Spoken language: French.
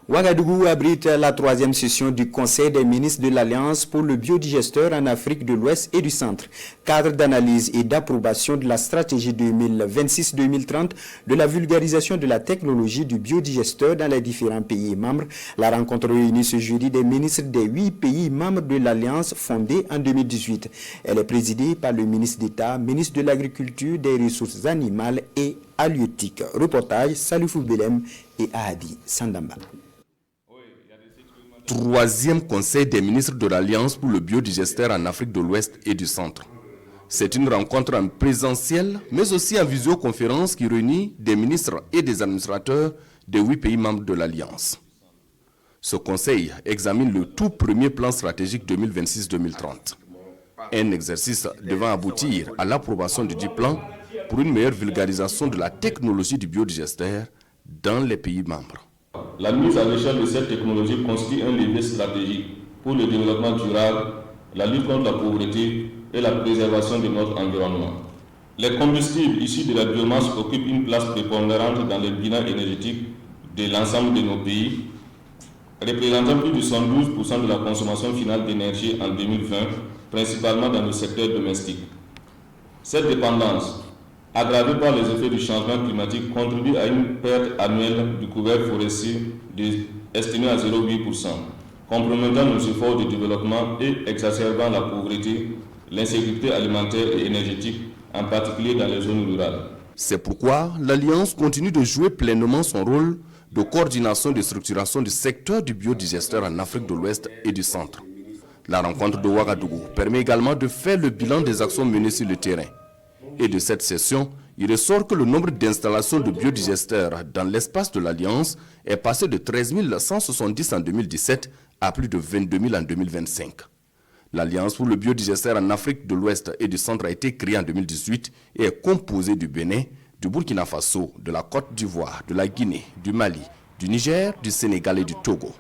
Ouagadougou abrite la troisième session du Conseil des ministres de l'Alliance pour le biodigesteur en Afrique de l'Ouest et du Centre. Cadre d'analyse et d'approbation de la stratégie 2026-2030 de la vulgarisation de la technologie du biodigesteur dans les différents pays membres. La rencontre réunit ce jeudi des ministres des 8 pays membres de l'Alliance fondée en 2018. Elle est présidée par le ministre d'État, ministre de l'Agriculture, des Ressources animales et halieutiques. Reportage Salifou Belem et Ahadi Sandamba. Troisième conseil des ministres de l'Alliance pour le biodigesteur en Afrique de l'Ouest et du Centre. C'est une rencontre en présentiel, mais aussi en visioconférence qui réunit des ministres et des administrateurs des 8 pays membres de l'Alliance. Ce conseil examine le tout premier plan stratégique 2026-2030. Un exercice devant aboutir à l'approbation du dit plan pour une meilleure vulgarisation de la technologie du biodigesteur dans les pays membres. La mise à l'échelle de cette technologie constitue un levier stratégique pour le développement durable, la lutte contre la pauvreté et la préservation de notre environnement. Les combustibles issus de la biomasse occupent une place prépondérante dans les bilans énergétiques de l'ensemble de nos pays, représentant plus de 112% de la consommation finale d'énergie en 2020, principalement dans le secteur domestique. Cette dépendance, aggravée par les effets du changement climatique, contribue à une perte annuelle du couvert forestier estimée à 0,8%, compromettant nos efforts de développement et exacerbant la pauvreté, l'insécurité alimentaire et énergétique, en particulier dans les zones rurales. C'est pourquoi l'Alliance continue de jouer pleinement son rôle de coordination et de structuration du secteur du biodigesteur en Afrique de l'Ouest et du Centre. La rencontre de Ouagadougou permet également de faire le bilan des actions menées sur le terrain. Et de cette session, il ressort que le nombre d'installations de biodigesteurs dans l'espace de l'Alliance est passé de 13 170 en 2017 à plus de 22 000 en 2025. L'Alliance pour le biodigesteur en Afrique de l'Ouest et du Centre a été créée en 2018 et est composée du Bénin, du Burkina Faso, de la Côte d'Ivoire, de la Guinée, du Mali, du Niger, du Sénégal et du Togo.